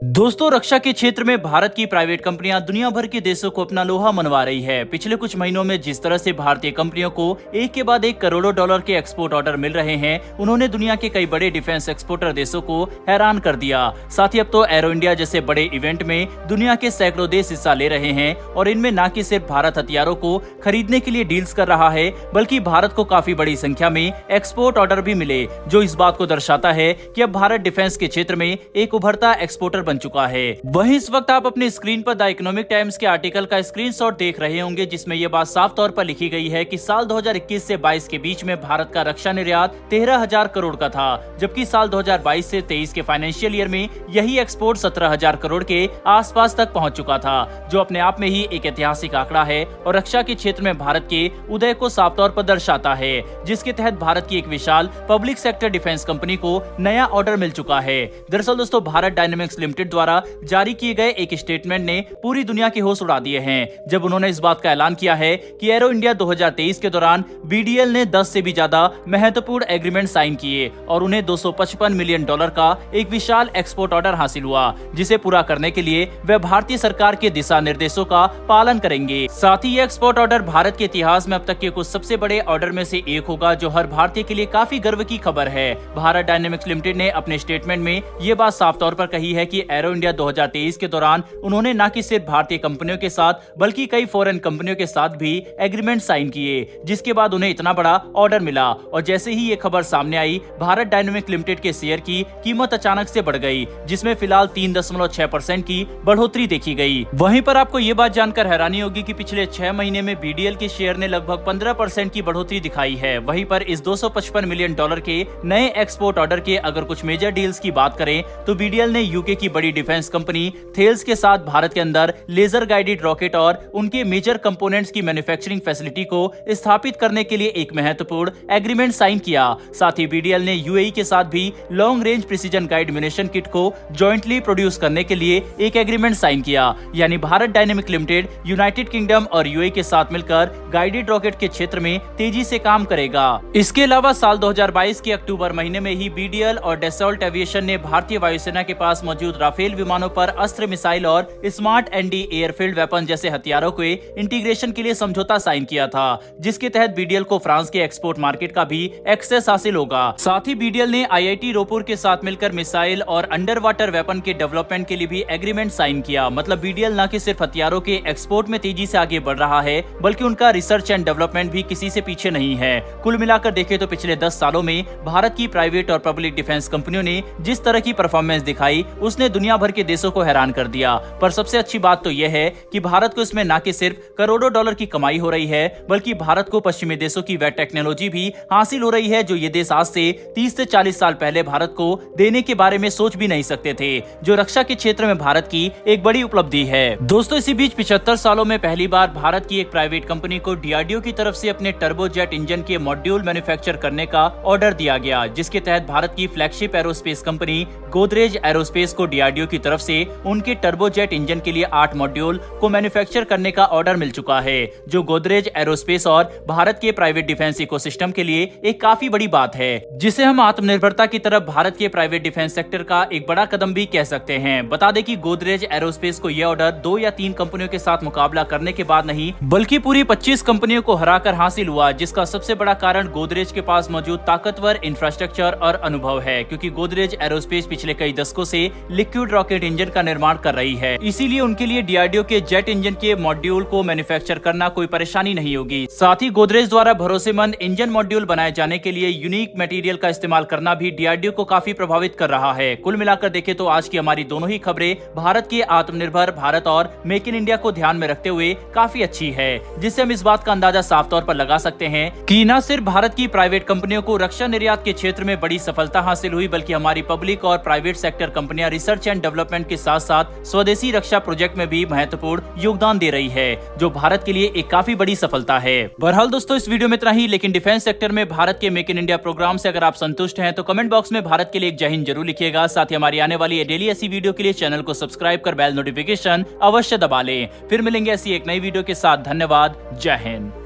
दोस्तों, रक्षा के क्षेत्र में भारत की प्राइवेट कंपनियां दुनिया भर के देशों को अपना लोहा मनवा रही है। पिछले कुछ महीनों में जिस तरह से भारतीय कंपनियों को एक के बाद एक करोड़ों डॉलर के एक्सपोर्ट ऑर्डर मिल रहे हैं, उन्होंने दुनिया के कई बड़े डिफेंस एक्सपोर्टर देशों को हैरान कर दिया। साथ ही अब तो एरो इंडिया जैसे बड़े इवेंट में दुनिया के सैकड़ों देश हिस्सा ले रहे हैं और इनमें न कि सिर्फ भारत हथियारों को खरीदने के लिए डील्स कर रहा है, बल्कि भारत को काफी बड़ी संख्या में एक्सपोर्ट ऑर्डर भी मिले, जो इस बात को दर्शाता है कि अब भारत डिफेंस के क्षेत्र में एक उभरता एक्सपोर्टर बन चुका है। वहीं इस वक्त आप अपने स्क्रीन पर द इकोनॉमिक टाइम्स के आर्टिकल का स्क्रीनशॉट देख रहे होंगे, जिसमें यह बात साफ तौर पर लिखी गई है कि साल 2021 से 22 के बीच में भारत का रक्षा निर्यात 13,000 करोड़ का था, जबकि साल 2022 से 23 के फाइनेंशियल ईयर में यही एक्सपोर्ट 17,000 करोड़ के आसपास तक पहुंच चुका था, जो अपने आप में ही एक ऐतिहासिक आंकड़ा है और रक्षा के क्षेत्र में भारत के उदय को साफ तौर पर दर्शाता है, जिसके तहत भारत की एक विशाल पब्लिक सेक्टर डिफेंस कंपनी को नया ऑर्डर मिल चुका है। दरअसल दोस्तों, भारत डायनेमिक्स लिमिटेड द्वारा जारी किए गए एक स्टेटमेंट ने पूरी दुनिया के होश उड़ा दिए हैं, जब उन्होंने इस बात का ऐलान किया है कि एरो इंडिया 2023 के दौरान बीडीएल ने 10 से भी ज्यादा महत्वपूर्ण एग्रीमेंट साइन किए और उन्हें 255 मिलियन डॉलर का एक विशाल एक्सपोर्ट ऑर्डर हासिल हुआ, जिसे पूरा करने के लिए वे भारतीय सरकार के दिशा निर्देशों का पालन करेंगे। साथ ही ये एक्सपोर्ट ऑर्डर भारत के इतिहास में अब तक के कुछ सबसे बड़े ऑर्डर में से एक होगा, जो हर भारतीय के लिए काफी गर्व की खबर है। भारत डायनेमिक्स लिमिटेड ने अपने स्टेटमेंट में ये बात साफ तौर पर कही है कि एरो इंडिया 2023 के दौरान उन्होंने न कि सिर्फ भारतीय कंपनियों के साथ बल्कि कई फॉरेन कंपनियों के साथ भी एग्रीमेंट साइन किए, जिसके बाद उन्हें इतना बड़ा ऑर्डर मिला और जैसे ही ये खबर सामने आई, भारत डायनेमिक्स लिमिटेड के शेयर की कीमत अचानक से बढ़ गई, जिसमें फिलहाल 3.6% की बढ़ोतरी देखी गई। वहीं पर आपको ये बात जानकर हैरानी होगी कि पिछले 6 महीने में बीडीएल के शेयर ने लगभग 15% की बढ़ोतरी दिखाई है। वहीं पर इस 255 मिलियन डॉलर के नए एक्सपोर्ट ऑर्डर के अगर कुछ मेजर डील्स की बात करें तो बीडीएल ने यूके की बड़ी डिफेंस कंपनी थेल्स के साथ भारत के अंदर लेजर गाइडेड रॉकेट और उनके मेजर कंपोनेंट्स की मैन्युफैक्चरिंग फैसिलिटी को स्थापित करने के लिए एक महत्वपूर्ण एग्रीमेंट साइन किया। साथ ही बीडीएल ने यूएई के साथ भी long range precision guide munition kit को जॉइंटली प्रोड्यूस करने के लिए एक एग्रीमेंट साइन किया। यानी Bharat dynamic limited United kingdom और यूएई के साथ मिलकर गाइडेड रॉकेट के क्षेत्र में तेजी से काम करेगा। इसके अलावा साल 2022 के अक्टूबर महीने में ही बीडीएल और डसॉल्ट एविएशन ने भारतीय वायुसेना के पास मौजूद राफेल विमानों पर अस्त्र, मिसाइल और स्मार्ट एंटी एयरफील्ड वेपन जैसे हथियारों के इंटीग्रेशन के लिए समझौता साइन किया था, जिसके तहत बीडीएल को फ्रांस के एक्सपोर्ट मार्केट का भी एक्सेस हासिल होगा। साथ ही बीडीएल ने आईआईटी रोपुर के साथ मिलकर मिसाइल और अंडर वाटर वेपन के डेवलपमेंट के लिए भी एग्रीमेंट साइन किया। मतलब बीडीएल न कि सिर्फ हथियारों के एक्सपोर्ट में तेजी से आगे बढ़ रहा है, बल्कि उनका रिसर्च एंड डेवलपमेंट भी किसी से पीछे नहीं है। कुल मिलाकर देखें तो पिछले 10 सालों में भारत की प्राइवेट और पब्लिक डिफेंस कंपनियों ने जिस तरह की परफॉर्मेंस दिखाई, उसने दुनिया भर के देशों को हैरान कर दिया। पर सबसे अच्छी बात तो यह है कि भारत को इसमें न कि सिर्फ करोड़ों डॉलर की कमाई हो रही है, बल्कि भारत को पश्चिमी देशों की वह टेक्नोलॉजी भी हासिल हो रही है, जो ये देश आज से 30 से 40 साल पहले भारत को देने के बारे में सोच भी नहीं सकते थे, जो रक्षा के क्षेत्र में भारत की एक बड़ी उपलब्धि है। दोस्तों, इसी बीच 75 सालों में पहली बार भारत की एक प्राइवेट कंपनी को डीआरडीओ की तरफ से अपने टर्बोजेट इंजन के मॉड्यूल मैन्युफैक्चर करने का ऑर्डर दिया गया, जिसके तहत भारत की flagship aerospace company Godrej aerospace को डीआरडीओ की तरफ से उनके टर्बोजेट इंजन के लिए 8 मॉड्यूल को मैन्युफैक्चर करने का ऑर्डर मिल चुका है, जो गोदरेज एरोस्पेस और भारत के प्राइवेट डिफेंस इकोसिस्टम के लिए एक काफी बड़ी बात है, जिसे हम आत्मनिर्भरता की तरफ भारत के प्राइवेट डिफेंस सेक्टर का एक बड़ा कदम भी कह सकते हैं। बता दें कि गोदरेज एरोस्पेस को यह ऑर्डर 2 या 3 कंपनियों के साथ मुकाबला करने के बाद नहीं, बल्कि पूरी 25 कंपनियों को हराकर हासिल हुआ, जिसका सबसे बड़ा कारण गोदरेज के पास मौजूद ताकतवर इंफ्रास्ट्रक्चर और अनुभव है, क्योंकि गोदरेज एरोस्पेस पिछले कई दशकों से लिक्विड रॉकेट इंजन का निर्माण कर रही है। इसीलिए उनके लिए डीआरडीओ के जेट इंजन के मॉड्यूल को मैन्युफैक्चर करना कोई परेशानी नहीं होगी। साथ ही गोदरेज द्वारा भरोसेमंद इंजन मॉड्यूल बनाए जाने के लिए यूनिक मटेरियल का इस्तेमाल करना भी डीआरडीओ को काफी प्रभावित कर रहा है। कुल मिलाकर देखें तो आज की हमारी दोनों ही खबरें भारत के आत्मनिर्भर भारत और मेक इन इंडिया को ध्यान में रखते हुए काफी अच्छी है, जिससे हम इस बात का अंदाजा साफ तौर पर लगा सकते हैं कि न सिर्फ भारत की प्राइवेट कंपनियों को रक्षा निर्यात के क्षेत्र में बड़ी सफलता हासिल हुई, बल्कि हमारी पब्लिक और प्राइवेट सेक्टर कंपनियां रिसर्च एंड डेवलपमेंट के साथ साथ स्वदेशी रक्षा प्रोजेक्ट में भी महत्वपूर्ण योगदान दे रही है, जो भारत के लिए एक काफी बड़ी सफलता है। बहरहाल दोस्तों, इस वीडियो में इतना ही, लेकिन डिफेंस सेक्टर में भारत के मेक इन इंडिया प्रोग्राम से अगर आप संतुष्ट हैं तो कमेंट बॉक्स में भारत के लिए एक जय हिंद जरूर लिखिएगा। साथ ही हमारी आने वाली डेली ऐसी वीडियो के लिए चैनल को सब्सक्राइब कर बेल नोटिफिकेशन अवश्य दबा लें। फिर मिलेंगे ऐसी एक नई वीडियो के साथ। धन्यवाद। जय हिंद।